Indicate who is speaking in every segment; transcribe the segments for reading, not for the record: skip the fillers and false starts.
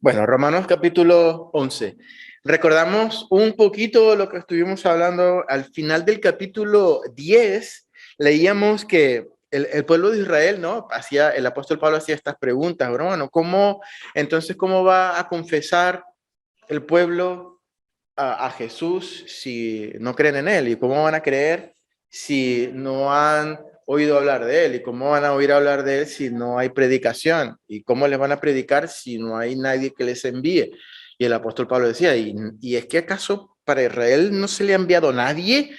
Speaker 1: Bueno, Romanos capítulo 11. Recordamos un poquito lo que estuvimos hablando al final del capítulo 10. Leíamos que el pueblo de Israel, ¿no? El apóstol Pablo hacía estas preguntas, ¿no? Bueno, ¿cómo va a confesar el pueblo a Jesús si no creen en él? ¿Y cómo van a creer si no han oído hablar de él? ¿Y cómo van a oír hablar de él si no hay predicación? ¿Y cómo les van a predicar si no hay nadie que les envíe? Y el apóstol Pablo decía, ¿y es que acaso para Israel no se le ha enviado nadie?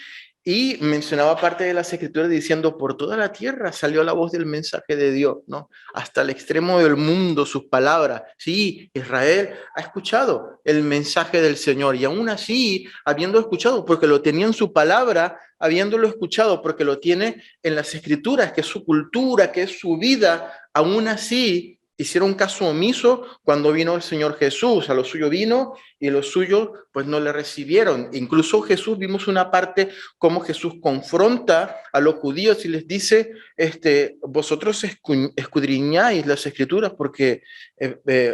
Speaker 1: Y mencionaba parte de las escrituras diciendo, por toda la tierra salió la voz del mensaje de Dios, ¿no? Hasta el extremo del mundo, sus palabras. Sí, Israel ha escuchado el mensaje del Señor y aún así, habiendo escuchado, porque lo tenía en su palabra, habiéndolo escuchado, porque lo tiene en las escrituras, que es su cultura, que es su vida, aún así hicieron caso omiso cuando vino el Señor Jesús. A lo suyo vino y los suyos pues no le recibieron. Incluso Jesús, vimos una parte como Jesús confronta a los judíos y les dice, vosotros escudriñáis las escrituras porque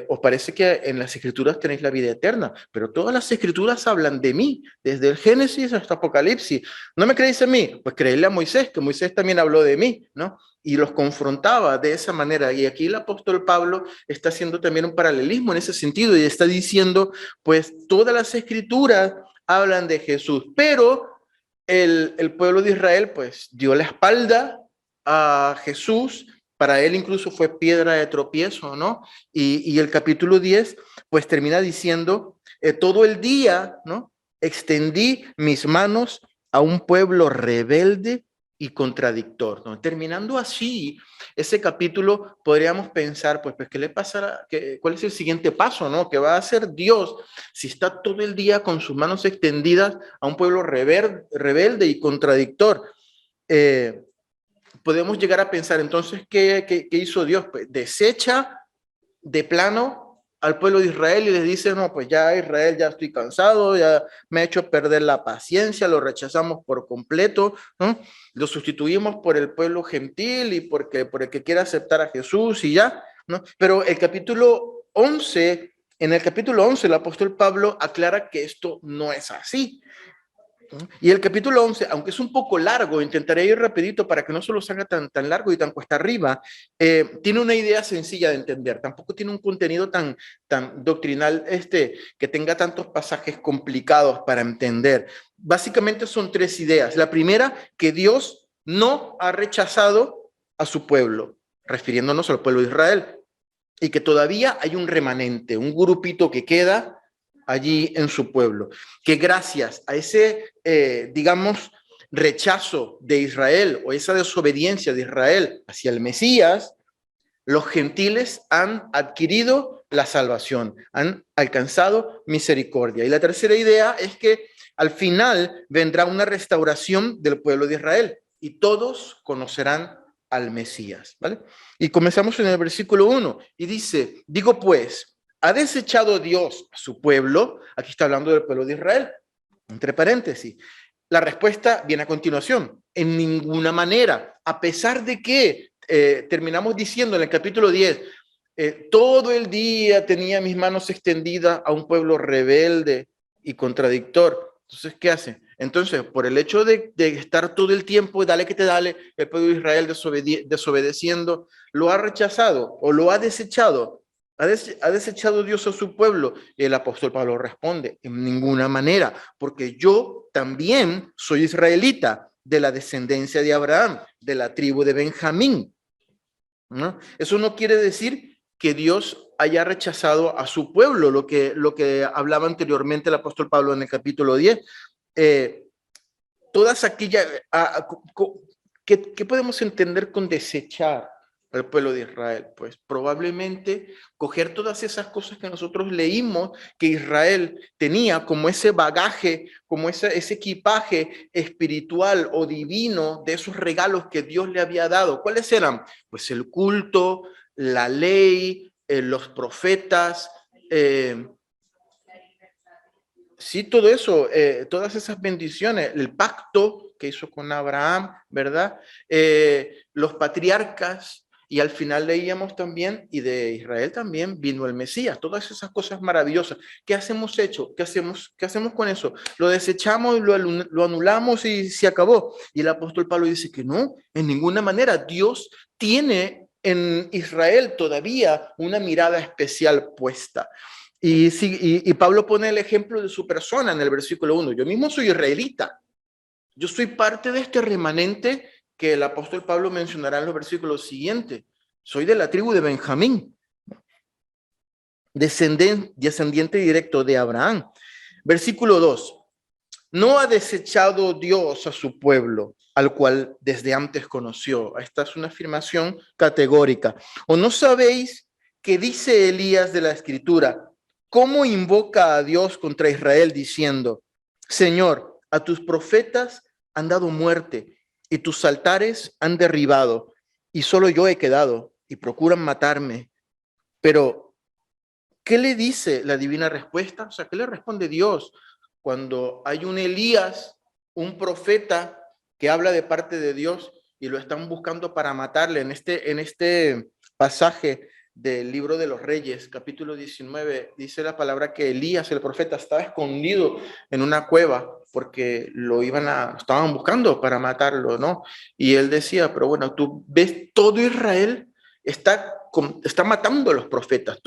Speaker 1: os parece que en las escrituras tenéis la vida eterna, pero todas las escrituras hablan de mí, desde el Génesis hasta Apocalipsis. ¿No me creéis en mí? Pues creedle a Moisés, que Moisés también habló de mí, ¿no? Y los confrontaba de esa manera. Y aquí el apóstol Pablo está haciendo también un paralelismo en ese sentido y está diciendo, pues todas las escrituras hablan de Jesús, pero el pueblo de Israel pues dio la espalda a Jesús. Para él incluso fue piedra de tropiezo, ¿no? Y el capítulo 10 pues termina diciendo, todo el día, ¿no? Extendí mis manos a un pueblo rebelde y contradictor, ¿no? Terminando así ese capítulo, podríamos pensar, pues ¿qué le pasará? ¿Cuál es el siguiente paso, no? ¿Qué va a hacer Dios si está todo el día con sus manos extendidas a un pueblo rebelde y contradictor? Eh, Podemos llegar a pensar, entonces, ¿qué hizo Dios? Pues desecha de plano al pueblo de Israel y les dice, no, pues ya Israel, ya estoy cansado, ya me ha hecho perder la paciencia, lo rechazamos por completo, ¿no? Lo sustituimos por el pueblo gentil y por el que quiera aceptar a Jesús y ya, ¿no? Pero en el capítulo 11, el apóstol Pablo aclara que esto no es así. Y el capítulo 11, aunque es un poco largo, intentaré ir rapidito para que no solo salga tan largo y tan cuesta arriba, tiene una idea sencilla de entender, tampoco tiene un contenido tan doctrinal que tenga tantos pasajes complicados para entender. Básicamente son tres ideas. La primera, que Dios no ha rechazado a su pueblo, refiriéndonos al pueblo de Israel, y que todavía hay un remanente, un grupito que queda allí en su pueblo, que gracias a ese, digamos, rechazo de Israel o esa desobediencia de Israel hacia el Mesías, los gentiles han adquirido la salvación, han alcanzado misericordia. Y la tercera idea es que al final vendrá una restauración del pueblo de Israel y todos conocerán al Mesías, ¿vale? Y comenzamos en el versículo 1 y dice, digo pues, ¿ha desechado Dios a su pueblo? Aquí está hablando del pueblo de Israel, entre paréntesis. La respuesta viene a continuación, en ninguna manera, a pesar de que terminamos diciendo en el capítulo 10, todo el día tenía mis manos extendidas a un pueblo rebelde y contradictor. Entonces, ¿qué hace? Entonces, por el hecho de estar todo el tiempo, dale que te dale, el pueblo de Israel desobedeciendo, lo ha rechazado o lo ha desechado. ¿Ha desechado Dios a su pueblo? Y el apóstol Pablo responde, en ninguna manera, porque yo también soy israelita, de la descendencia de Abraham, de la tribu de Benjamín, ¿no? Eso no quiere decir que Dios haya rechazado a su pueblo, lo que hablaba anteriormente el apóstol Pablo en el capítulo 10. Eh, Todas aquellas, ¿qué podemos entender con desechar al pueblo de Israel? Pues probablemente coger todas esas cosas que nosotros leímos que Israel tenía como ese bagaje, como ese equipaje espiritual o divino de esos regalos que Dios le había dado. ¿Cuáles eran? Pues el culto, la ley, los profetas, sí, todo eso, todas esas bendiciones, el pacto que hizo con Abraham, ¿verdad? Los patriarcas, Y al final leíamos también, y de Israel también vino el Mesías, todas esas cosas maravillosas. ¿Qué hacemos hecho? Qué hacemos con eso? ¿Lo desechamos, lo anulamos y se acabó? Y el apóstol Pablo dice que no, en ninguna manera. Dios tiene en Israel todavía una mirada especial puesta. Y Pablo pone el ejemplo de su persona en el versículo 1. Yo mismo soy israelita. Yo soy parte de este remanente que el apóstol Pablo mencionará en los versículos siguientes. Soy de la tribu de Benjamín, descendiente directo de Abraham. Versículo 2. No ha desechado Dios a su pueblo, al cual desde antes conoció. Esta es una afirmación categórica. ¿O no sabéis que dice Elías de la Escritura? ¿Cómo invoca a Dios contra Israel diciendo, Señor, a tus profetas han dado muerte y tus altares han derribado y solo yo he quedado y procuran matarme? Pero, ¿qué le dice la divina respuesta? O sea, ¿qué le responde Dios cuando hay un Elías, un profeta que habla de parte de Dios y lo están buscando para matarle? En este pasaje del libro de los Reyes, capítulo 19, dice la palabra que Elías, el profeta, estaba escondido en una cueva porque estaban buscando para matarlo, ¿no? Y él decía, pero bueno, tú ves, todo Israel está matando a los profetas.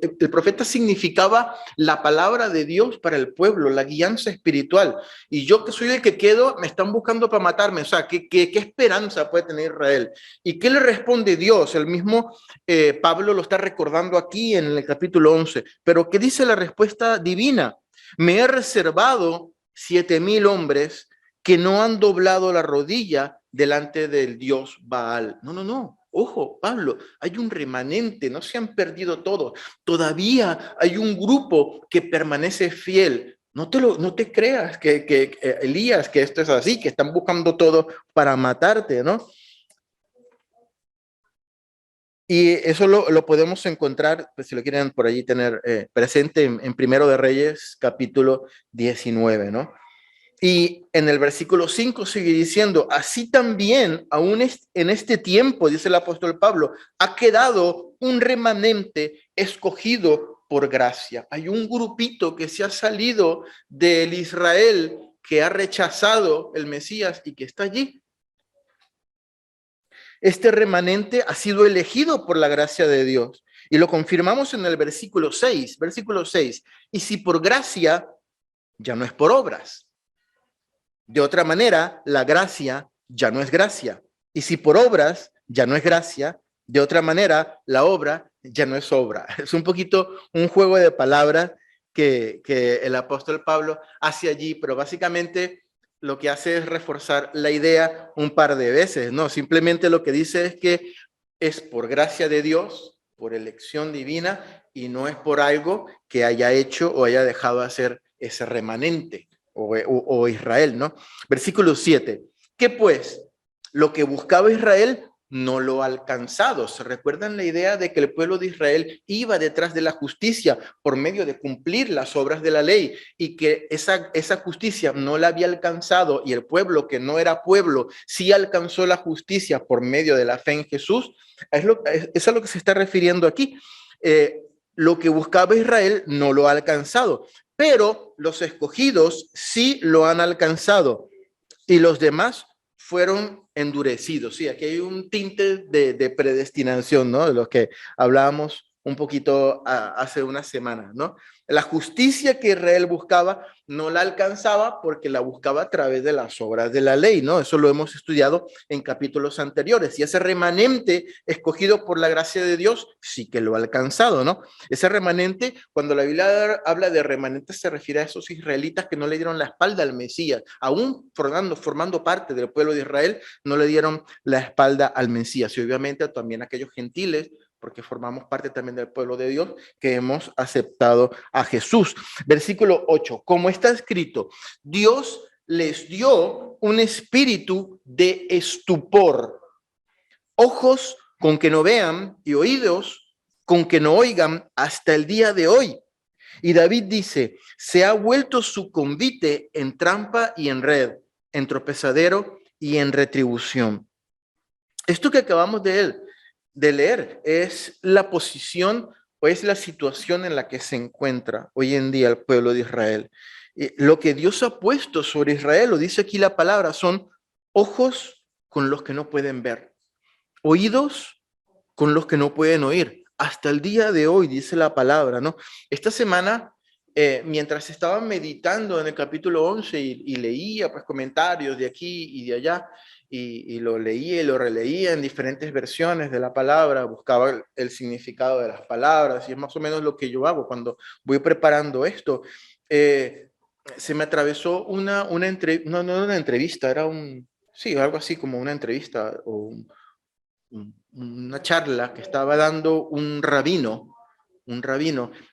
Speaker 1: El profeta significaba la palabra de Dios para el pueblo, la guianza espiritual. Y yo, que soy el que quedo, me están buscando para matarme. O sea, ¿qué esperanza puede tener Israel? ¿Y qué le responde Dios? El mismo Pablo lo está recordando aquí en el capítulo 11. Pero ¿qué dice la respuesta divina? Me he reservado 7,000 hombres que no han doblado la rodilla delante del Dios Baal. No, no, no. Ojo, Pablo, hay un remanente, no se han perdido todos. Todavía hay un grupo que permanece fiel. No te creas que Elías, que esto es así, que están buscando todo para matarte, ¿no? Y eso lo podemos encontrar, pues, si lo quieren por allí tener presente en Primero de Reyes, capítulo 19, ¿no? Y en el versículo 5 sigue diciendo, así también, aún en este tiempo, dice el apóstol Pablo, ha quedado un remanente escogido por gracia. Hay un grupito que se ha salido del Israel que ha rechazado el Mesías y que está allí. Este remanente ha sido elegido por la gracia de Dios. Y lo confirmamos en el versículo 6. Versículo 6. Y si por gracia, ya no es por obras. De otra manera, la gracia ya no es gracia. Y si por obras ya no es gracia, de otra manera, la obra ya no es obra. Es un poquito un juego de palabras que el apóstol Pablo hace allí, pero básicamente lo que hace es reforzar la idea un par de veces, ¿no? Simplemente lo que dice es que es por gracia de Dios, por elección divina, y no es por algo que haya hecho o haya dejado hacer ese remanente o Israel, ¿no? Versículo 7. ¿Qué pues? Lo que buscaba Israel no lo ha alcanzado. ¿Se recuerdan la idea de que el pueblo de Israel iba detrás de la justicia por medio de cumplir las obras de la ley y que esa justicia no la había alcanzado y el pueblo que no era pueblo sí alcanzó la justicia por medio de la fe en Jesús? Es a lo que se está refiriendo aquí. Lo que buscaba Israel no lo ha alcanzado, pero los escogidos sí lo han alcanzado y los demás fueron endurecidos. Sí, aquí hay un tinte de predestinación, ¿no? De los que hablábamos un poquito hace unas semanas, ¿no? La justicia que Israel buscaba no la alcanzaba porque la buscaba a través de las obras de la ley, ¿no? Eso lo hemos estudiado en capítulos anteriores. Y ese remanente escogido por la gracia de Dios sí que lo ha alcanzado, ¿no? Ese remanente, cuando la Biblia habla de remanente, se refiere a esos israelitas que no le dieron la espalda al Mesías, aún formando parte del pueblo de Israel, no le dieron la espalda al Mesías. Y obviamente también aquellos gentiles, porque formamos parte también del pueblo de Dios, que hemos aceptado a Jesús. Versículo 8, como está escrito, Dios les dio un espíritu de estupor, ojos con que no vean y oídos con que no oigan hasta el día de hoy. Y David dice, se ha vuelto su convite en trampa y en red, en tropezadero y en retribución. Esto que acabamos de leer de leer, es la posición o es la situación en la que se encuentra hoy en día el pueblo de Israel. Lo que Dios ha puesto sobre Israel, lo dice aquí la palabra, son ojos con los que no pueden ver, oídos con los que no pueden oír. Hasta el día de hoy, dice la palabra, ¿no? Esta semana, mientras estaba meditando en el capítulo 11 y leía pues comentarios de aquí y de allá, y lo leía y lo releía en diferentes versiones de la palabra, buscaba el significado de las palabras, y es más o menos lo que yo hago cuando voy preparando esto. Se me atravesó no una entrevista, era sí, algo así como una entrevista o una charla que estaba dando un rabino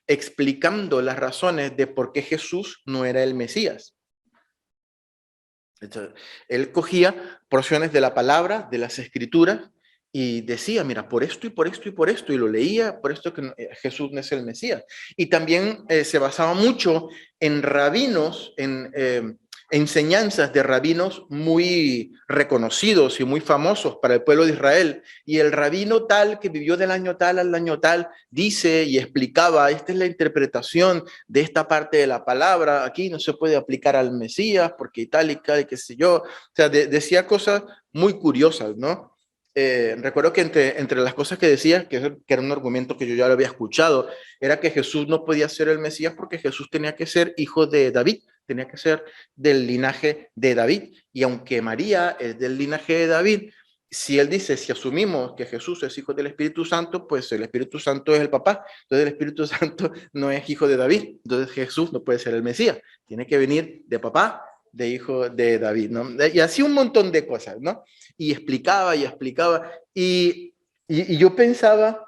Speaker 1: explicando las razones de por qué Jesús no era el Mesías. Entonces, él cogía porciones de la palabra, de las escrituras, y decía, mira, por esto y por esto y por esto, y lo leía, por esto que Jesús no es el Mesías. Y también se basaba mucho en rabinos, en enseñanzas de rabinos muy reconocidos y muy famosos para el pueblo de Israel. Y el rabino tal que vivió del año tal al año tal dice y explicaba, esta es la interpretación de esta parte de la palabra, aquí no se puede aplicar al Mesías porque tal y qué sé yo. O sea, decía cosas muy curiosas, ¿no? Recuerdo que entre las cosas que decía, que era un argumento que yo ya lo había escuchado, era que Jesús no podía ser el Mesías porque Jesús tenía que ser hijo de David, tenía que ser del linaje de David. Y aunque María es del linaje de David, si él dice, si asumimos que Jesús es hijo del Espíritu Santo, pues el Espíritu Santo es el papá. Entonces el Espíritu Santo no es hijo de David. Entonces Jesús no puede ser el Mesías. Tiene que venir de papá, de hijo de David, ¿no? Y así un montón de cosas, ¿no? Y explicaba y explicaba. Y yo pensaba,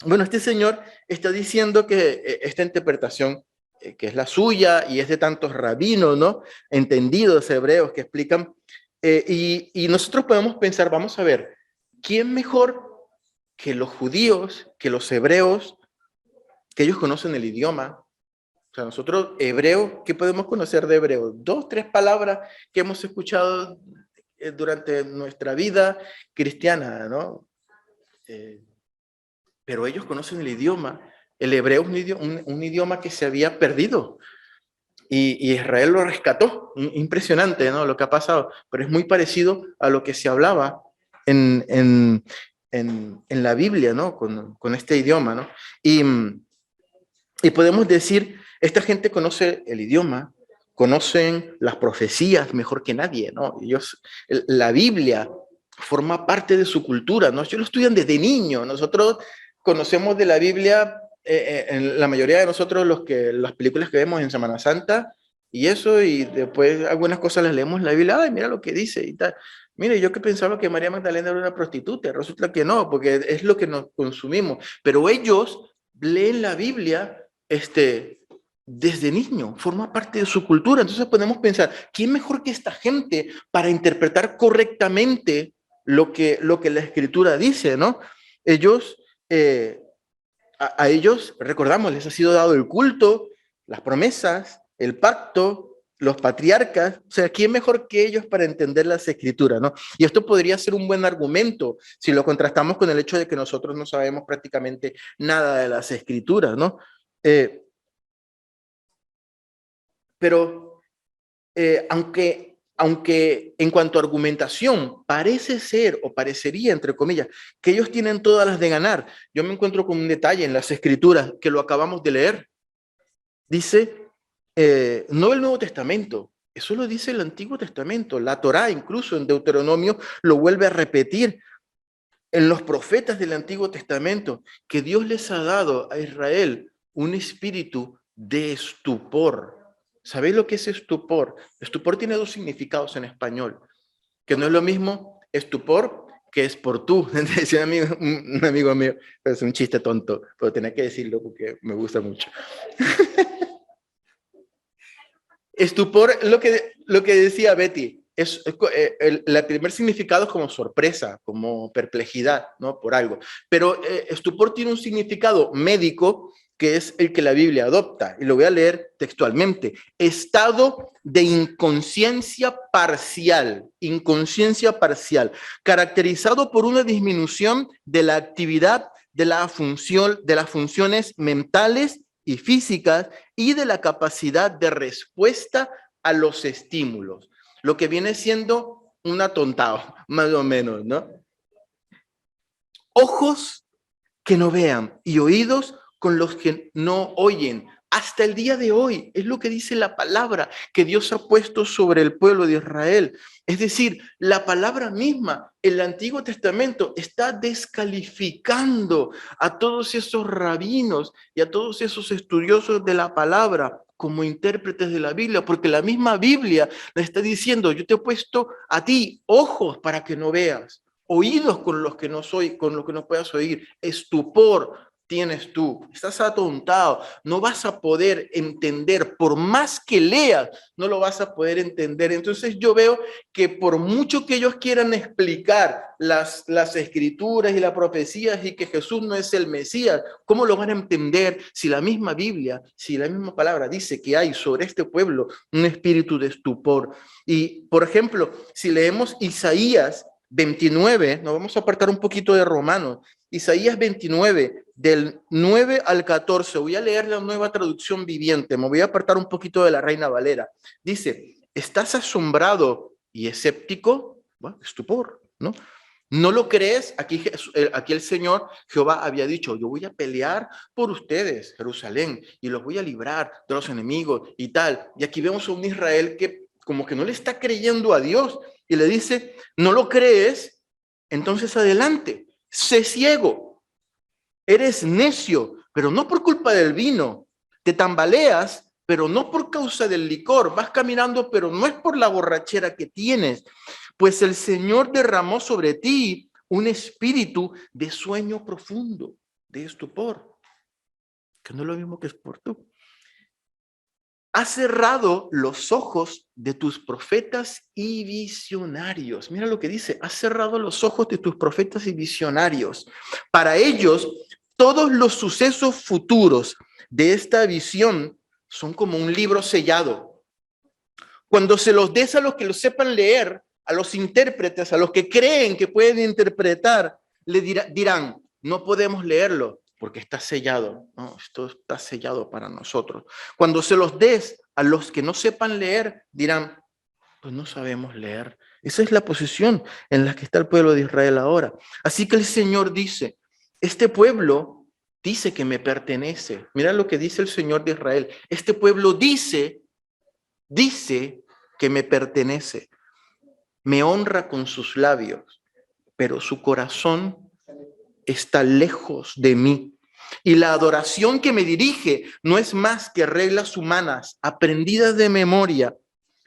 Speaker 1: bueno, este señor está diciendo que esta interpretación, que es la suya y es de tantos rabinos, ¿no? Entendidos hebreos que explican, y nosotros podemos pensar, vamos a ver, ¿quién mejor que los judíos, que los hebreos, que ellos conocen el idioma? O sea, nosotros hebreos, ¿qué podemos conocer de hebreo? 2, 3 palabras que hemos escuchado durante nuestra vida cristiana, ¿no? Pero ellos conocen el idioma. El hebreo es un idioma que se había perdido y Israel lo rescató. Impresionante, ¿no? Lo que ha pasado, pero es muy parecido a lo que se hablaba en, en, en la Biblia, ¿no? Con este idioma, ¿no? Y podemos decir, esta gente conoce el idioma, conocen las profecías mejor que nadie, ¿no? Ellos, la Biblia forma parte de su cultura, ¿no? Ellos lo estudian desde niño. Nosotros conocemos de la Biblia, en la mayoría de nosotros, las películas que vemos en Semana Santa y eso, y después algunas cosas las leemos en la Biblia, ay, mira lo que dice y tal. Mire, yo que pensaba que María Magdalena era una prostituta, resulta que no, porque es lo que nos consumimos. Pero ellos leen la Biblia desde niño, forma parte de su cultura. Entonces podemos pensar, ¿quién mejor que esta gente para interpretar correctamente lo que la escritura dice, ¿no? Ellos, a ellos, recordamos, les ha sido dado el culto, las promesas, el pacto, los patriarcas. O sea, ¿quién mejor que ellos para entender las escrituras, ¿no? Y esto podría ser un buen argumento si lo contrastamos con el hecho de que nosotros no sabemos prácticamente nada de las escrituras, ¿no? Pero aunque en cuanto a argumentación parece ser o parecería, entre comillas, que ellos tienen todas las de ganar, yo me encuentro con un detalle en las escrituras que lo acabamos de leer. Dice, no el Nuevo Testamento, eso lo dice el Antiguo Testamento, la Torá incluso en Deuteronomio lo vuelve a repetir. En los profetas del Antiguo Testamento, que Dios les ha dado a Israel un espíritu de estupor. ¿Sabéis lo que es estupor? Estupor tiene dos significados en español, que no es lo mismo estupor que es por tú. Decía un amigo mío, es un chiste tonto, pero tenía que decirlo porque me gusta mucho. Estupor, lo que decía Betty, el primer significado es como sorpresa, como perplejidad, ¿no? Por algo. Pero estupor tiene un significado médico que es el que la Biblia adopta, y lo voy a leer textualmente: estado de inconsciencia parcial, caracterizado por una disminución de la actividad de las funciones mentales y físicas y de la capacidad de respuesta a los estímulos, lo que viene siendo un atontado, más o menos, ¿no? Ojos que no vean y oídos con los que no oyen. Hasta el día de hoy es lo que dice la palabra que Dios ha puesto sobre el pueblo de Israel. Es decir, la palabra misma, el Antiguo Testamento, está descalificando a todos esos rabinos y a todos esos estudiosos de la palabra como intérpretes de la Biblia, porque la misma Biblia le está diciendo: yo te he puesto a ti ojos para que no veas, oídos con los que no puedas oír, estupor tienes tú, estás atontado, no vas a poder entender, por más que leas, no lo vas a poder entender. Entonces yo veo que por mucho que ellos quieran explicar las escrituras y las profecías y que Jesús no es el Mesías, ¿cómo lo van a entender si la misma Biblia, si la misma palabra dice que hay sobre este pueblo un espíritu de estupor? Y, por ejemplo, si leemos Isaías 29, nos vamos a apartar un poquito de Romanos, Isaías 29, del 9 al 14, voy a leer la Nueva Traducción Viviente, me voy a apartar un poquito de la Reina Valera. Dice: ¿estás asombrado y escéptico? Bueno, estupor, ¿no? ¿No lo crees? Aquí el Señor Jehová había dicho: yo voy a pelear por ustedes, Jerusalén, y los voy a librar de los enemigos y tal. Y aquí vemos a un Israel que como que no le está creyendo a Dios y le dice: ¿no lo crees? Entonces adelante, sé ciego, eres necio, pero no por culpa del vino, te tambaleas, pero no por causa del licor, vas caminando, pero no es por la borrachera que tienes, pues el Señor derramó sobre ti un espíritu de sueño profundo, de estupor, que no es lo mismo que es por tú. Has cerrado los ojos de tus profetas y visionarios. Mira lo que dice: has cerrado los ojos de tus profetas y visionarios. Para ellos, todos los sucesos futuros de esta visión son como un libro sellado. Cuando se los des a los que lo sepan leer, a los intérpretes, a los que creen que pueden interpretar, le dirán: no podemos leerlo porque está sellado. No, esto está sellado para nosotros. Cuando se los des a los que no sepan leer, dirán: pues no sabemos leer. Esa es la posición en la que está el pueblo de Israel ahora. Así que el Señor dice: este pueblo dice que me pertenece. Mira lo que dice el Señor de Israel: este pueblo dice que me pertenece, me honra con sus labios, pero su corazón está lejos de mí. Y la adoración que me dirige no es más que reglas humanas aprendidas de memoria.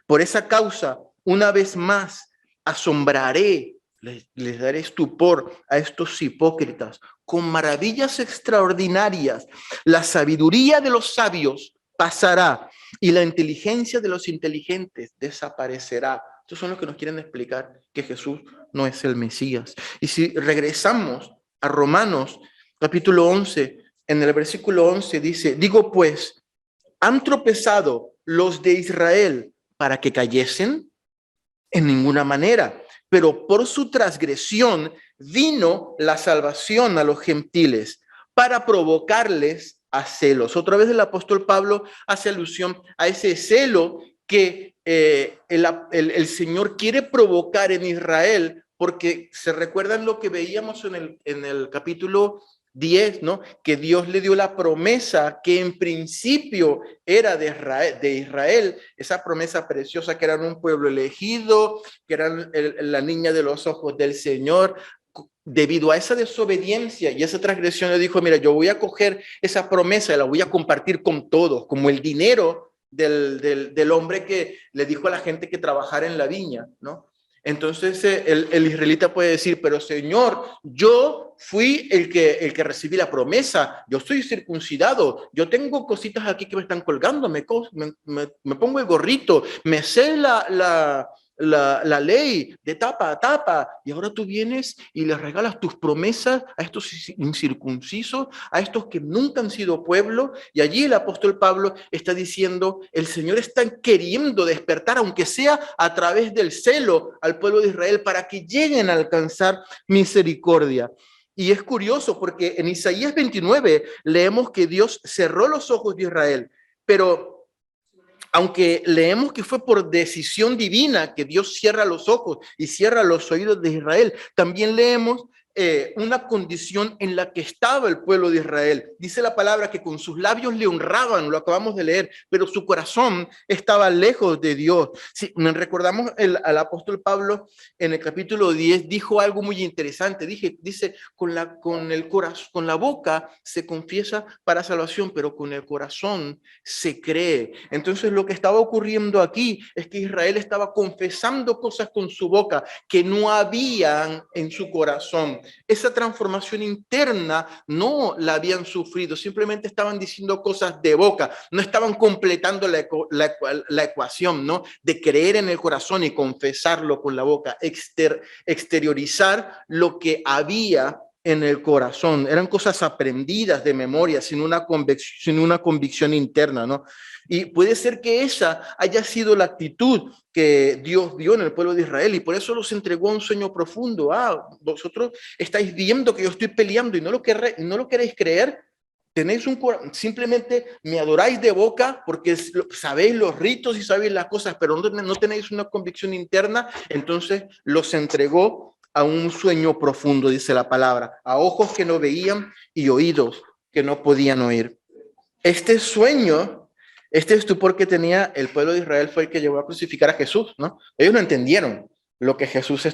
Speaker 1: Por esa causa, una vez más, asombraré, les daré estupor a estos hipócritas con maravillas extraordinarias. La sabiduría de los sabios pasará y la inteligencia de los inteligentes desaparecerá. Estos son los que nos quieren explicar que Jesús no es el Mesías. Y si regresamos a Romanos capítulo 11, en el versículo 11 dice: digo pues, ¿han tropezado los de Israel para que cayesen? En ninguna manera, pero por su transgresión vino la salvación a los gentiles para provocarles a celos. Otra vez el apóstol Pablo hace alusión a ese celo que el Señor quiere provocar en Israel, porque se recuerdan lo que veíamos en el capítulo 10, ¿no? Que Dios le dio la promesa que en principio era de Israel, esa promesa preciosa, que eran un pueblo elegido, que eran la niña de los ojos del Señor. Debido a esa desobediencia y esa transgresión, le dijo: mira, yo voy a coger esa promesa y la voy a compartir con todos, como el dinero del hombre que le dijo a la gente que trabajara en la viña, ¿no? Entonces el israelita puede decir: pero Señor, yo fui el que recibí la promesa, yo estoy circuncidado, yo tengo cositas aquí que me están colgando, me pongo el gorrito, me sé la ley de tapa a tapa, y ahora tú vienes y les regalas tus promesas a estos incircuncisos, a estos que nunca han sido pueblo. Y allí el apóstol Pablo está diciendo, el Señor está queriendo despertar, aunque sea a través del celo, al pueblo de Israel para que lleguen a alcanzar misericordia. Y es curioso porque en Isaías 29 leemos que Dios cerró los ojos de Israel, pero aunque leemos que fue por decisión divina que Dios cierra los ojos y cierra los oídos de Israel, también leemos una condición en la que estaba el pueblo de Israel. Dice la palabra que con sus labios le honraban, lo acabamos de leer, pero su corazón estaba lejos de Dios. Sí, recordamos al apóstol Pablo en el capítulo 10 dijo algo muy interesante. Dice, con el corazón, con la boca se confiesa para salvación, pero con el corazón se cree. Entonces lo que estaba ocurriendo aquí es que Israel estaba confesando cosas con su boca que no habían en su corazón. Esa transformación interna no la habían sufrido, simplemente estaban diciendo cosas de boca, no estaban completando la ecuación, ¿no? De creer en el corazón y confesarlo con la boca, exteriorizar lo que había en el corazón. Eran cosas aprendidas de memoria, sin una convicción interna, ¿no? Y puede ser que esa haya sido la actitud que Dios vio en el pueblo de Israel y por eso los entregó a un sueño profundo. Vosotros estáis viendo que yo estoy peleando y no lo queréis creer. Tenéis simplemente me adoráis de boca porque sabéis los ritos y sabéis las cosas, pero no tenéis una convicción interna. Entonces los entregó a un sueño profundo, dice la palabra, a ojos que no veían y oídos que no podían oír. Este sueño, este estupor que tenía el pueblo de Israel fue el que llevó a crucificar a Jesús, ¿no? Ellos no entendieron lo que Jesús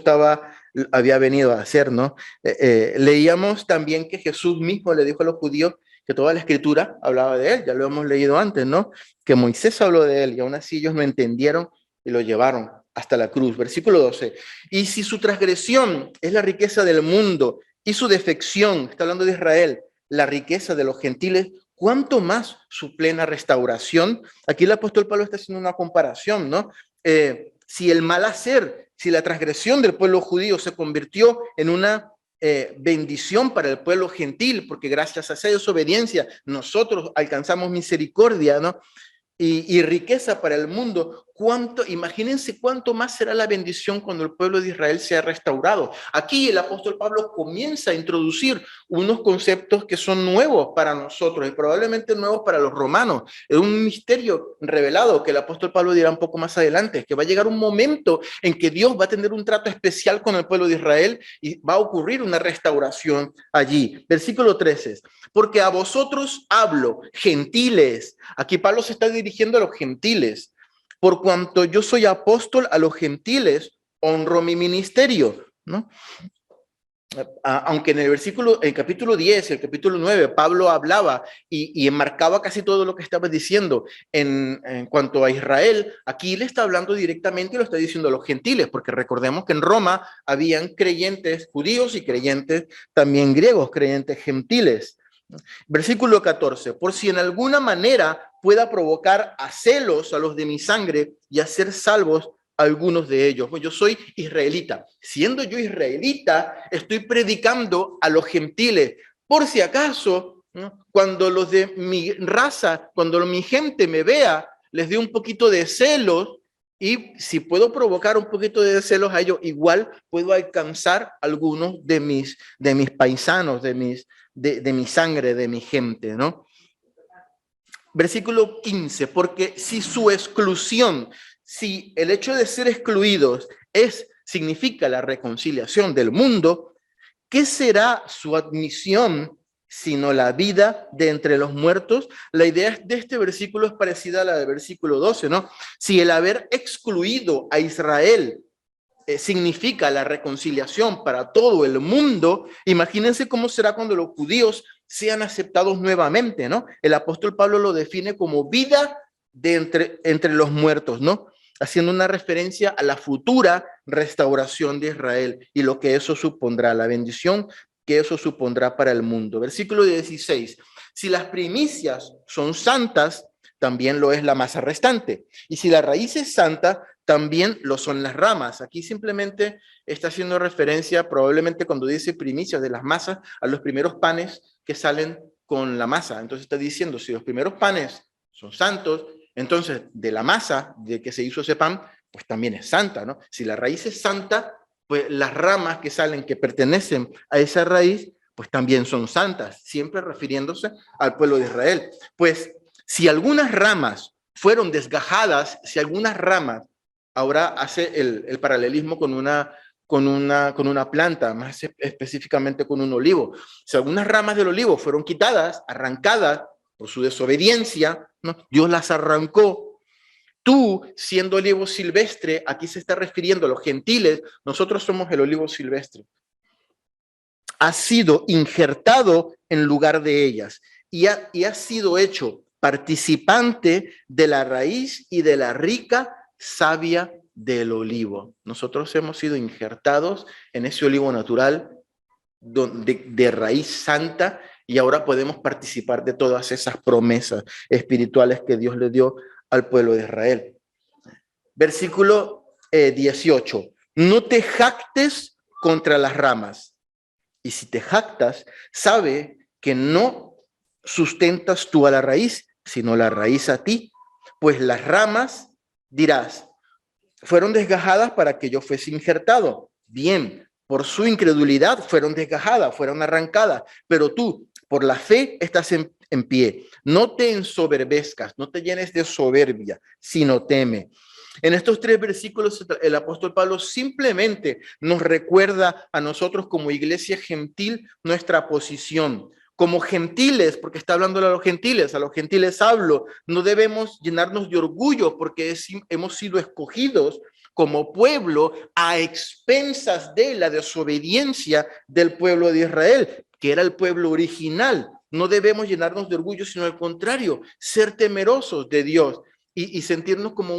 Speaker 1: había venido a hacer, ¿no? Leíamos también que Jesús mismo le dijo a los judíos que toda la escritura hablaba de él, ya lo hemos leído antes, ¿no? Que Moisés habló de él y aún así ellos no entendieron y lo llevaron hasta la cruz. Versículo 12. Y si su transgresión es la riqueza del mundo y su defección, está hablando de Israel, la riqueza de los gentiles, ¿cuánto más su plena restauración? Aquí el apóstol Pablo está haciendo una comparación, ¿no? Si el mal hacer, si la transgresión del pueblo judío se convirtió en una bendición para el pueblo gentil, porque gracias a esa desobediencia nosotros alcanzamos misericordia, ¿no? Y riqueza para el mundo, imagínense cuánto más será la bendición cuando el pueblo de Israel sea restaurado. Aquí el apóstol Pablo comienza a introducir unos conceptos que son nuevos para nosotros y probablemente nuevos para los romanos. Es un misterio revelado que el apóstol Pablo dirá un poco más adelante, que va a llegar un momento en que Dios va a tener un trato especial con el pueblo de Israel y va a ocurrir una restauración allí. Versículo 13, porque a vosotros hablo, gentiles. Aquí Pablo se está dirigiendo a los gentiles. Por cuanto yo soy apóstol a los gentiles, honro mi ministerio, ¿no? Aunque en el capítulo 10, el capítulo 9, Pablo hablaba y enmarcaba casi todo lo que estaba diciendo en cuanto a Israel, aquí le está hablando directamente y lo está diciendo a los gentiles, porque recordemos que en Roma habían creyentes judíos y creyentes también griegos, creyentes gentiles. Versículo 14, por si en alguna manera pueda provocar a celos a los de mi sangre y hacer salvos a algunos de ellos. Pues yo soy israelita. Siendo yo israelita, estoy predicando a los gentiles. Por si acaso, ¿no? Cuando los de mi raza, cuando mi gente me vea, les dé un poquito de celos y si puedo provocar un poquito de celos a ellos, igual puedo alcanzar a algunos de mis paisanos, de mi sangre, de mi gente, ¿no? Versículo 15, porque si su exclusión, si el hecho de ser excluidos significa la reconciliación del mundo, ¿qué será su admisión sino la vida de entre los muertos? La idea de este versículo es parecida a la del versículo 12, ¿no? Si el haber excluido a Israel significa la reconciliación para todo el mundo, imagínense cómo será cuando los judíos sean aceptados nuevamente, ¿no? El apóstol Pablo lo define como vida de entre los muertos, ¿no? Haciendo una referencia a la futura restauración de Israel y lo que eso supondrá, la bendición que eso supondrá para el mundo. Versículo 16, si las primicias son santas, también lo es la masa restante. Y si la raíz es santa, también lo son las ramas. Aquí simplemente está haciendo referencia, probablemente cuando dice primicias de las masas, a los primeros panes que salen con la masa. Entonces está diciendo, si los primeros panes son santos, entonces de la masa de que se hizo ese pan, pues también es santa, ¿no? Si la raíz es santa, pues las ramas que salen, que pertenecen a esa raíz, pues también son santas, siempre refiriéndose al pueblo de Israel. Pues si algunas ramas fueron desgajadas, si algunas ramas, ahora hace el paralelismo con una planta, más específicamente con un olivo. Si algunas ramas del olivo fueron quitadas, arrancadas por su desobediencia, ¿no? Dios las arrancó. Tú, siendo olivo silvestre, aquí se está refiriendo a los gentiles, nosotros somos el olivo silvestre. Has sido injertado en lugar de ellas y has sido hecho participante de la raíz y de la rica savia del olivo. Nosotros hemos sido injertados en ese olivo natural de raíz santa y ahora podemos participar de todas esas promesas espirituales que Dios le dio al pueblo de Israel. Versículo 18. No te jactes contra las ramas. Y si te jactas, sabe que no sustentas tú a la raíz, sino la raíz a ti. Pues las ramas, dirás, fueron desgajadas para que yo fuese injertado. Bien, por su incredulidad fueron desgajadas, fueron arrancadas, pero tú, por la fe, estás en pie. No te ensoberbezcas, no te llenes de soberbia, sino teme. En estos 3 versículos, el apóstol Pablo simplemente nos recuerda a nosotros como iglesia gentil nuestra posición. Como gentiles, porque está hablando a los gentiles hablo, no debemos llenarnos de orgullo porque hemos sido escogidos como pueblo a expensas de la desobediencia del pueblo de Israel, que era el pueblo original. No debemos llenarnos de orgullo, sino al contrario, ser temerosos de Dios. Y sentirnos como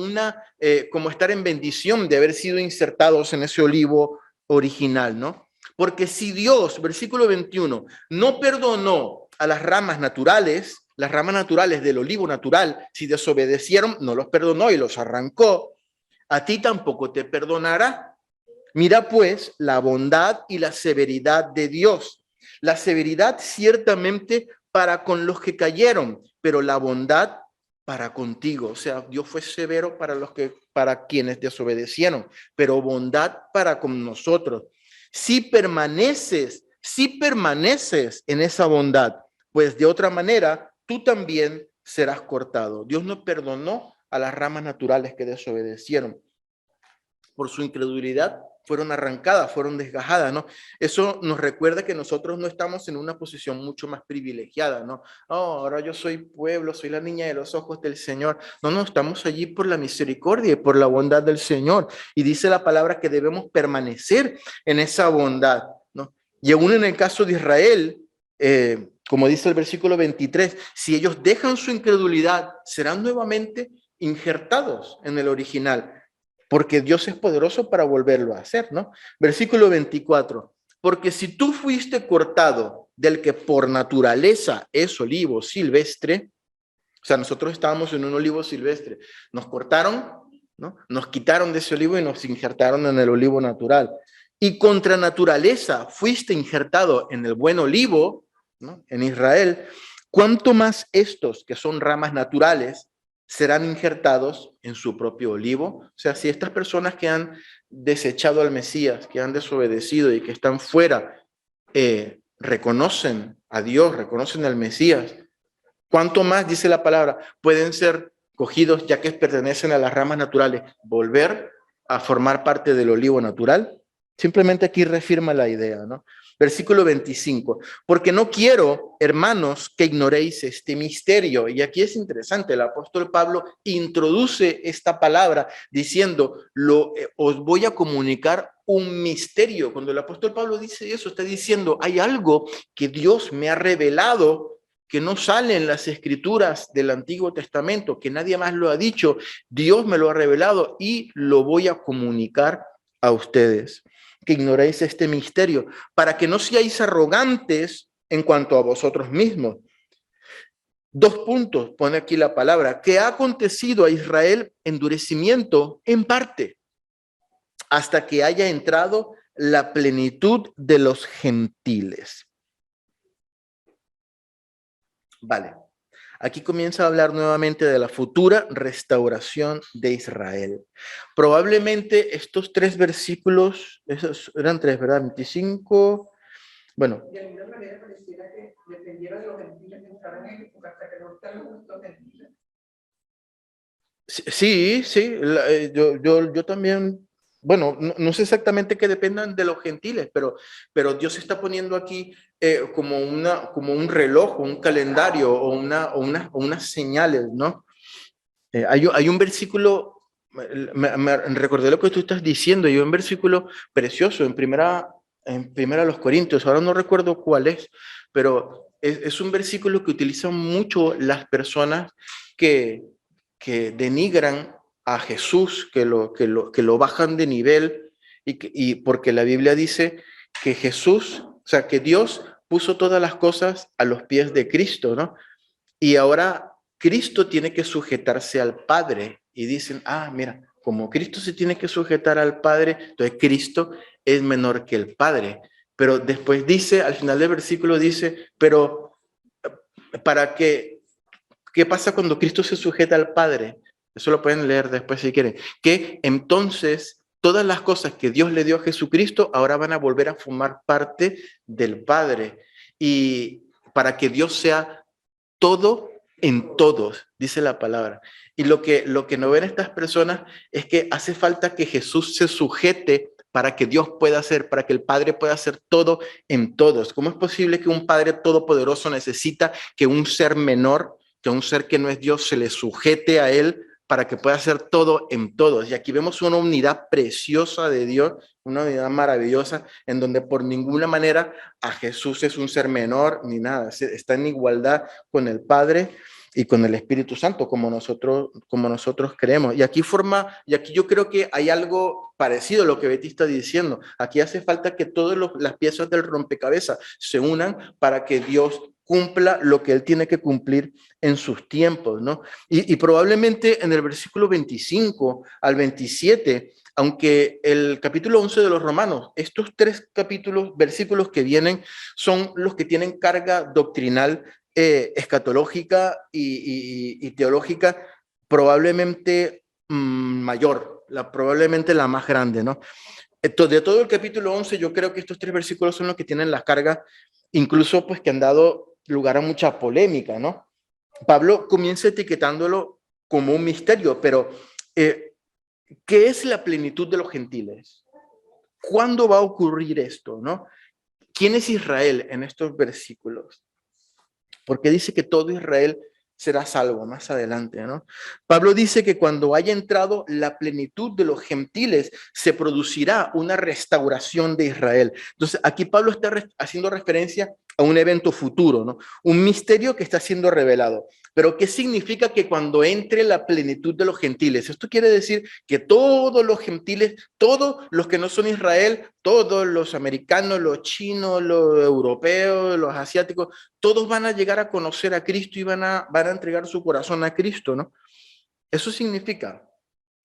Speaker 1: estar en bendición de haber sido insertados en ese olivo original, ¿no? Porque si Dios, versículo 21, no perdonó a las ramas naturales del olivo natural, si desobedecieron, no los perdonó y los arrancó, a ti tampoco te perdonará. Mira pues la bondad y la severidad de Dios. La severidad ciertamente para con los que cayeron, pero la bondad para contigo. O sea, Dios fue severo para quienes desobedecieron, pero bondad para con nosotros. Si permaneces en esa bondad, pues de otra manera tú también serás cortado. Dios no perdonó a las ramas naturales que desobedecieron. Por su incredulidad fueron arrancadas, fueron desgajadas, ¿no? Eso nos recuerda que nosotros no estamos en una posición mucho más privilegiada, ¿no? Oh, ahora yo soy pueblo, soy la niña de los ojos del Señor. No, estamos allí por la misericordia y por la bondad del Señor. Y dice la palabra que debemos permanecer en esa bondad, ¿no? Y aún en el caso de Israel, como dice el versículo 23, si ellos dejan su incredulidad, serán nuevamente injertados en el original, porque Dios es poderoso para volverlo a hacer, ¿no? Versículo 24, porque si tú fuiste cortado del que por naturaleza es olivo silvestre, o sea, nosotros estábamos en un olivo silvestre, nos cortaron, ¿no? Nos quitaron de ese olivo y nos injertaron en el olivo natural. Y contra naturaleza fuiste injertado en el buen olivo, ¿no? En Israel, ¿cuánto más estos que son ramas naturales serán injertados en su propio olivo? O sea, si estas personas que han desechado al Mesías, que han desobedecido y que están fuera, reconocen a Dios, reconocen al Mesías, ¿cuánto más, dice la palabra, pueden ser cogidos, ya que pertenecen a las ramas naturales, volver a formar parte del olivo natural? Simplemente aquí reafirma la idea, ¿no? Versículo 25, porque no quiero, hermanos, que ignoréis este misterio. Y aquí es interesante, el apóstol Pablo introduce esta palabra diciendo, os voy a comunicar un misterio. Cuando el apóstol Pablo dice eso, está diciendo, hay algo que Dios me ha revelado que no sale en las escrituras del Antiguo Testamento, que nadie más lo ha dicho. Dios me lo ha revelado y lo voy a comunicar a ustedes. Que ignoréis este misterio, para que no seáis arrogantes en cuanto a vosotros mismos, Dos puntos, pone aquí la palabra, que ha acontecido a Israel endurecimiento en parte, hasta que haya entrado la plenitud de los gentiles. Vale, aquí comienza a hablar nuevamente de la futura restauración de Israel. Probablemente estos tres versículos, esos eran tres, ¿verdad? 25, bueno. De alguna manera pareciera que dependiera de los gentiles que estaban en época hasta que no están los gentiles. Sí, sí, yo también, bueno, no sé exactamente que dependan de los gentiles, pero Dios está poniendo aquí como un reloj, un calendario o unas señales, ¿no? Hay un versículo, me recordé lo que tú estás diciendo, hay un versículo precioso en primera los Corintios, ahora no recuerdo cuál es, pero es un versículo que utilizan mucho las personas que, que denigran a Jesús, que lo bajan de nivel, y porque la Biblia dice que Jesús, o sea, que Dios puso todas las cosas a los pies de Cristo, ¿no? Y ahora Cristo tiene que sujetarse al Padre. Y dicen, mira, como Cristo se tiene que sujetar al Padre, entonces Cristo es menor que el Padre. Pero después dice, al final del versículo dice, pero para que, ¿qué pasa cuando Cristo se sujeta al Padre? Eso lo pueden leer después si quieren. Que entonces todas las cosas que Dios le dio a Jesucristo ahora van a volver a formar parte del Padre. Y para que Dios sea todo en todos, dice la palabra. Y lo que no ven estas personas es que hace falta que Jesús se sujete para que Dios pueda hacer, para que el Padre pueda hacer todo en todos. ¿Cómo es posible que un Padre todopoderoso necesita que un ser menor, que un ser que no es Dios, se le sujete a él para que pueda hacer todo en todos? Y aquí vemos una unidad preciosa de Dios, una unidad maravillosa, en donde por ninguna manera a Jesús es un ser menor ni nada, está en igualdad con el Padre y con el Espíritu Santo, como nosotros creemos. Y aquí yo creo que hay algo parecido a lo que Betty está diciendo. Aquí hace falta que todas las piezas del rompecabezas se unan para que Dios cumpla lo que Él tiene que cumplir en sus tiempos, ¿no? Y probablemente en el versículo 25 al 27, aunque el capítulo 11 de los Romanos, estos tres versículos que vienen, son los que tienen carga doctrinal, escatológica y teológica, probablemente mayor, probablemente la más grande, ¿no? De todo el capítulo 11, yo creo que estos tres versículos son los que tienen las cargas, incluso pues que han dado lugar a mucha polémica, ¿no? Pablo comienza etiquetándolo como un misterio, pero ¿qué es la plenitud de los gentiles? ¿Cuándo va a ocurrir esto, no? ¿Quién es Israel en estos versículos? Porque dice que todo Israel será salvo más adelante, ¿no? Pablo dice que cuando haya entrado la plenitud de los gentiles, se producirá una restauración de Israel. Entonces, aquí Pablo está haciendo referencia a un evento futuro, ¿no? Un misterio que está siendo revelado. Pero ¿qué significa que cuando entre la plenitud de los gentiles? Esto quiere decir que todos los gentiles, todos los que no son Israel, todos los americanos, los chinos, los europeos, los asiáticos, todos van a llegar a conocer a Cristo y van a entregar su corazón a Cristo, ¿no? ¿Eso significa?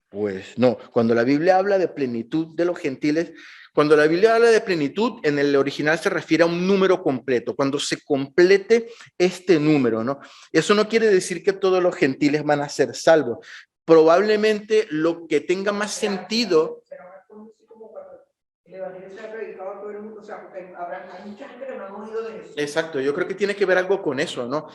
Speaker 1: Pues no. Cuando la Biblia habla de plenitud de los gentiles, cuando la Biblia habla de plenitud, en el original se refiere a un número completo, cuando se complete este número, ¿no? Eso no quiere decir que todos los gentiles van a ser salvos. Probablemente lo que tenga más sentido... El evangelio se ha predicado a todo el mundo, o sea, porque hay mucha gente que no ha oído de eso. Exacto, yo creo que tiene que ver algo con eso, ¿no?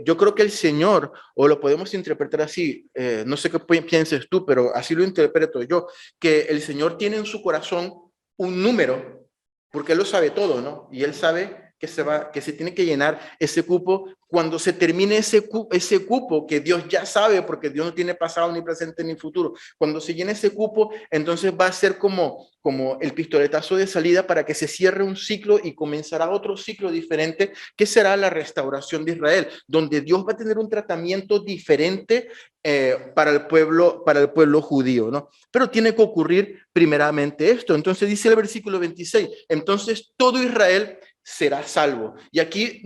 Speaker 1: Yo creo que el Señor, o lo podemos interpretar así, no sé qué pienses tú, pero así lo interpreto yo, que el Señor tiene en su corazón un número, porque Él lo sabe todo, ¿no? Y Él sabe que se tiene que llenar ese cupo cuando se termine ese cupo que Dios ya sabe, porque Dios no tiene pasado ni presente ni futuro. Cuando se llene ese cupo, entonces va a ser como el pistoletazo de salida para que se cierre un ciclo y comenzará otro ciclo diferente, que será la restauración de Israel, donde Dios va a tener un tratamiento diferente para el pueblo judío, ¿no? Pero tiene que ocurrir primeramente esto. Entonces dice el versículo 26, entonces todo Israel será salvo. Y aquí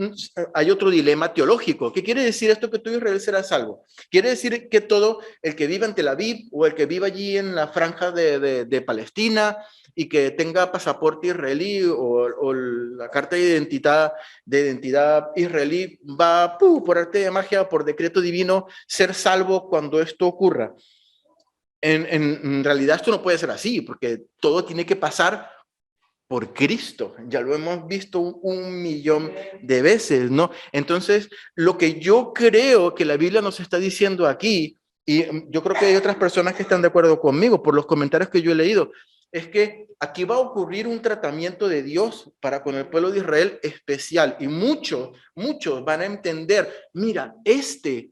Speaker 1: hay otro dilema teológico. ¿Qué quiere decir esto que todo Israel será salvo? Quiere decir que todo el que viva en Tel Aviv o el que viva allí en la franja de Palestina y que tenga pasaporte israelí o la carta de identidad israelí va por arte de magia, por decreto divino, ser salvo cuando esto ocurra. En realidad esto no puede ser así, porque todo tiene que pasar por Cristo. Ya lo hemos visto 1.000.000 de veces, ¿no? Entonces, lo que yo creo que la Biblia nos está diciendo aquí, y yo creo que hay otras personas que están de acuerdo conmigo por los comentarios que yo he leído, es que aquí va a ocurrir un tratamiento de Dios para con el pueblo de Israel especial, y muchos van a entender, mira, este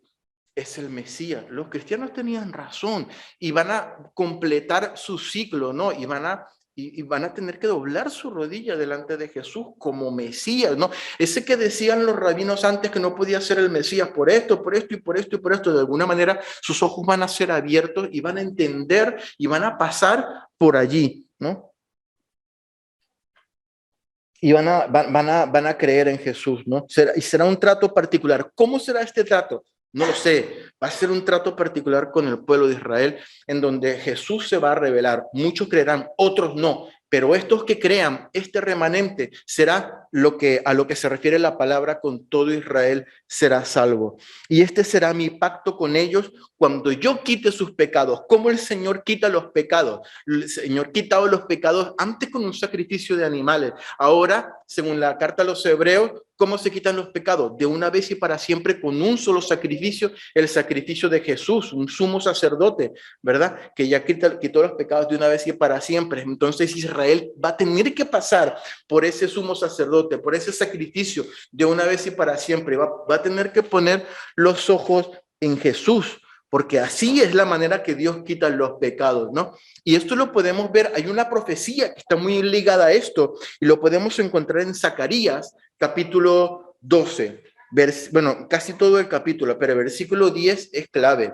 Speaker 1: es el Mesías. Los cristianos tenían razón y van a completar su ciclo, ¿no? Y van a tener que doblar su rodilla delante de Jesús como Mesías, ¿no? Ese que decían los rabinos antes que no podía ser el Mesías por esto, por esto y por esto y por esto, de alguna manera sus ojos van a ser abiertos y van a entender y van a pasar por allí, ¿no? Y van a creer en Jesús, ¿no? Y será un trato particular. ¿Cómo será este trato? No lo sé. Va a ser un trato particular con el pueblo de Israel, en donde Jesús se va a revelar. Muchos creerán, otros no. Pero estos que crean, este remanente, será a lo que se refiere la palabra con todo Israel será salvo. Y este será mi pacto con ellos cuando yo quite sus pecados. ¿Cómo el Señor quita los pecados? El Señor quitaba los pecados antes con un sacrificio de animales. Ahora, según la carta a los Hebreos, ¿cómo se quitan los pecados? De una vez y para siempre con un solo sacrificio, el sacrificio de Jesús, un sumo sacerdote, ¿verdad? Que ya quitó los pecados de una vez y para siempre. Entonces Israel va a tener que pasar por ese sumo sacerdote, por ese sacrificio de una vez y para siempre. Va a tener que poner los ojos en Jesús, porque así es la manera que Dios quita los pecados, ¿no? Y esto lo podemos ver, hay una profecía que está muy ligada a esto, y lo podemos encontrar en Zacarías, capítulo 12, bueno, casi todo el capítulo, pero el versículo 10 es clave.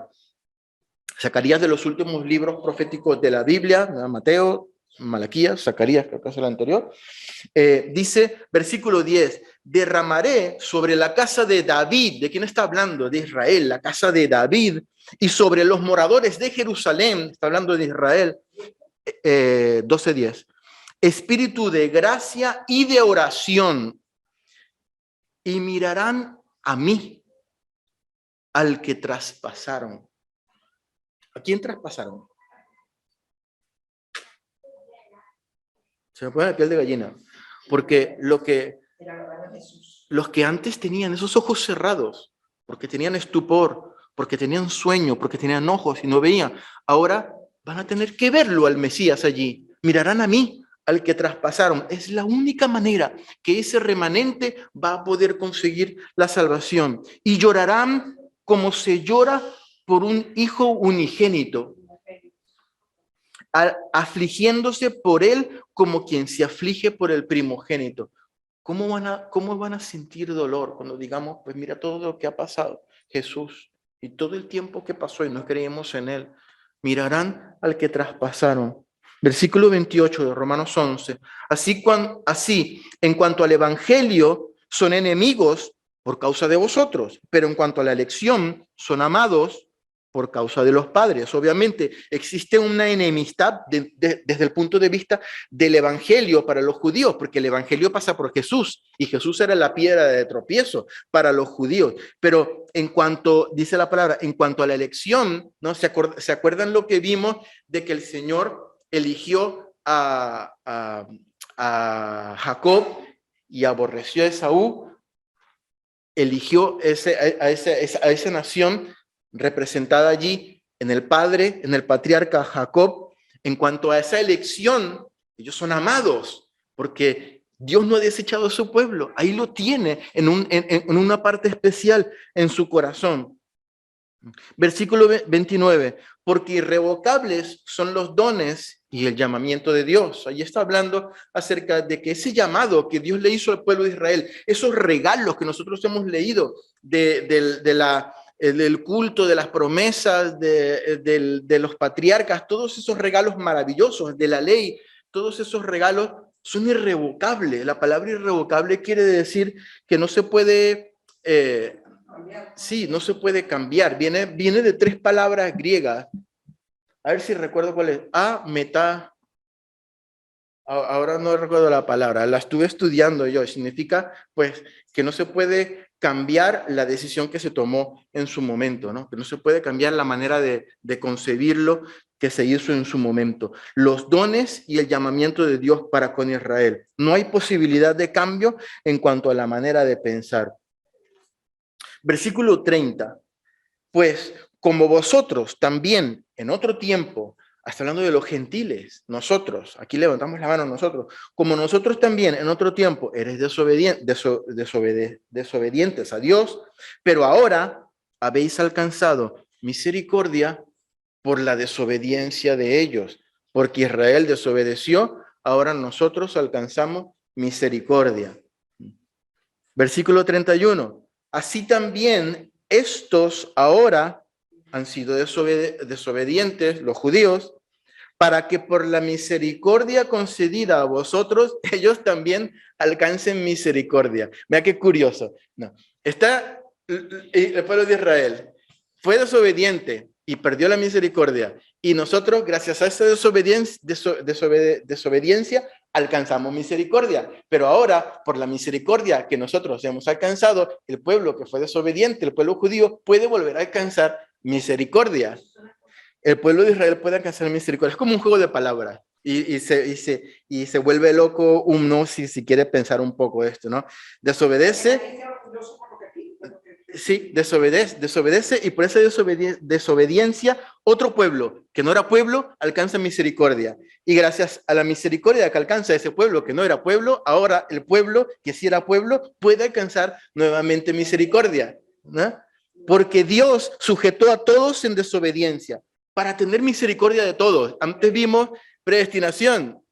Speaker 1: Zacarías, de los últimos libros proféticos de la Biblia, Mateo, Malaquías, Zacarías, creo que es el anterior, dice, versículo 10, derramaré sobre la casa de David, ¿de quién está hablando? De Israel, la casa de David, y sobre los moradores de Jerusalén, está hablando de Israel, 12:10, espíritu de gracia y de oración, y mirarán a mí, al que traspasaron. ¿A quién traspasaron? Se me pone la piel de gallina, porque los que antes tenían esos ojos cerrados, porque tenían estupor, porque tenían sueño, porque tenían ojos y no veían, ahora van a tener que verlo al Mesías allí. Mirarán a mí, al que traspasaron. Es la única manera que ese remanente va a poder conseguir la salvación. Y llorarán como se llora por un hijo unigénito, afligiéndose por él como quien se aflige por el primogénito. ¿Cómo van a sentir dolor cuando digamos, pues mira todo lo que ha pasado Jesús y todo el tiempo que pasó y no creemos en él? Mirarán al que traspasaron. Versículo 28 de Romanos 11. Así, en cuanto al evangelio, son enemigos por causa de vosotros, pero en cuanto a la elección, son amados por causa de los padres. Obviamente existe una enemistad desde el punto de vista del evangelio para los judíos, porque el evangelio pasa por Jesús y Jesús era la piedra de tropiezo para los judíos. Pero en cuanto, dice la palabra, en cuanto a la elección, ¿no? ¿Se acuerdan lo que vimos de que el Señor eligió a Jacob y aborreció a Esaú? Eligió a esa nación representada allí en el padre, en el patriarca Jacob. En cuanto a esa elección, ellos son amados porque Dios no ha desechado a su pueblo. Ahí lo tiene en una parte especial en su corazón. Versículo 29, porque irrevocables son los dones y el llamamiento de Dios. Ahí está hablando acerca de que ese llamado que Dios le hizo al pueblo de Israel, esos regalos que nosotros hemos leído del culto, de las promesas, de los patriarcas, todos esos regalos maravillosos de la ley, todos esos regalos son irrevocables. La palabra irrevocable quiere decir que no se puede, sí, no se puede cambiar. Viene de tres palabras griegas. A ver si recuerdo cuál es. Ahora no recuerdo la palabra, la estuve estudiando yo. Significa, pues, que no se puede cambiar la decisión que se tomó en su momento, ¿no? Que no se puede cambiar la manera de concebirlo que se hizo en su momento. Los dones y el llamamiento de Dios para con Israel. No hay posibilidad de cambio en cuanto a la manera de pensar. Versículo 30. Pues, como vosotros también en otro tiempo, hasta hablando de los gentiles, nosotros, aquí levantamos la mano nosotros, como nosotros también en otro tiempo eres desobedientes a Dios, pero ahora habéis alcanzado misericordia por la desobediencia de ellos, porque Israel desobedeció, ahora nosotros alcanzamos misericordia. Versículo 31. Así también estos ahora han sido desobedientes, los judíos, para que por la misericordia concedida a vosotros, ellos también alcancen misericordia. Mira qué curioso. No. Está el pueblo de Israel, fue desobediente y perdió la misericordia. Y nosotros, gracias a esa desobediencia, alcanzamos misericordia. Pero ahora, por la misericordia que nosotros hemos alcanzado, el pueblo que fue desobediente, el pueblo judío, puede volver a alcanzar misericordia. El pueblo de Israel puede alcanzar misericordia. Es como un juego de palabras. Y se vuelve loco uno si quiere pensar un poco esto, ¿no? Desobedece. Sí, desobedece y por esa desobediencia otro pueblo que no era pueblo alcanza misericordia. Y gracias a la misericordia que alcanza ese pueblo que no era pueblo, ahora el pueblo que sí era pueblo puede alcanzar nuevamente misericordia, ¿no? Porque Dios sujetó a todos en desobediencia para tener misericordia de todos. Antes vimos predestinación.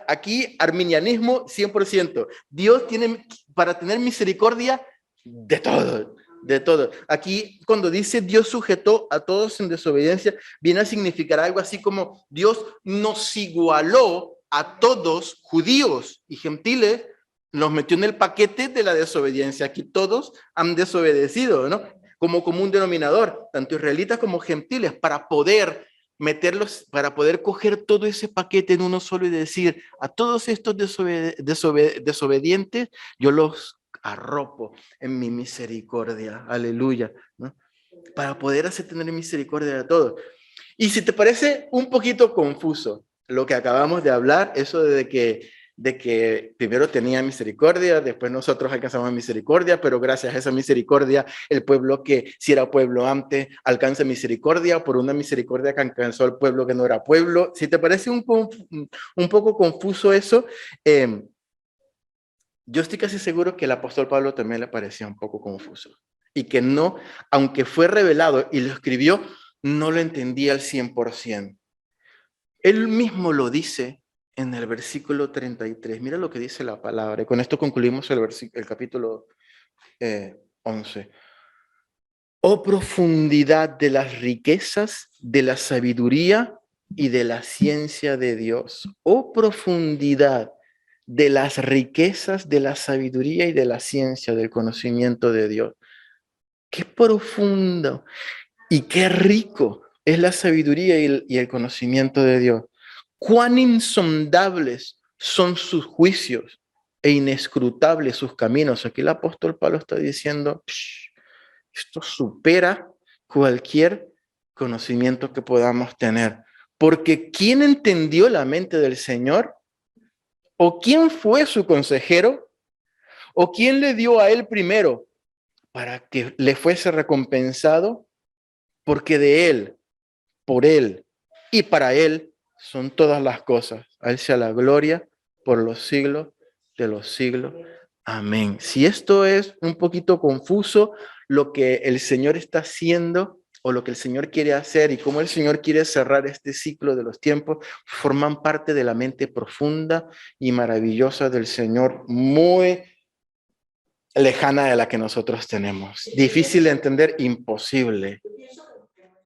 Speaker 1: Aquí arminianismo 100%. Dios tiene para tener misericordia de todos. De todo. Aquí, cuando dice Dios sujetó a todos en desobediencia, viene a significar algo así como Dios nos igualó a todos, judíos y gentiles, nos metió en el paquete de la desobediencia. Aquí todos han desobedecido, ¿no? Como común denominador, tanto israelitas como gentiles, para poder meterlos, para poder coger todo ese paquete en uno solo y decir, a todos estos desobedientes, yo los arropo en mi misericordia, aleluya, ¿no? Para poder hacer tener misericordia de todos. Y si te parece un poquito confuso lo que acabamos de hablar, eso de que primero tenía misericordia, después nosotros alcanzamos misericordia, pero gracias a esa misericordia, el pueblo que si era pueblo antes alcanza misericordia por una misericordia que alcanzó el pueblo que no era pueblo. Si te parece un poco confuso eso, yo estoy casi seguro que el apóstol Pablo también le parecía un poco confuso y que no, aunque fue revelado y lo escribió, no lo entendía al 100%. Él mismo lo dice en el versículo 33. Mira lo que dice la palabra. Y con esto concluimos el capítulo 11. Oh profundidad de las riquezas, de la sabiduría y de la ciencia de Dios. Oh profundidad de las riquezas, de la sabiduría y de la ciencia, del conocimiento de Dios. Qué profundo y qué rico es la sabiduría y el conocimiento de Dios. Cuán insondables son sus juicios e inescrutables sus caminos. Aquí el apóstol Pablo está diciendo, esto supera cualquier conocimiento que podamos tener. Porque ¿quién entendió la mente del Señor? ¿O quién fue su consejero? ¿O quién le dio a él primero para que le fuese recompensado? Porque de él, por él y para él son todas las cosas. A él sea la gloria por los siglos de los siglos. Amén. Si esto es un poquito confuso, lo que el Señor está haciendo o lo que el Señor quiere hacer y cómo el Señor quiere cerrar este ciclo de los tiempos, forman parte de la mente profunda y maravillosa del Señor, muy lejana de la que nosotros tenemos. Difícil de entender, imposible.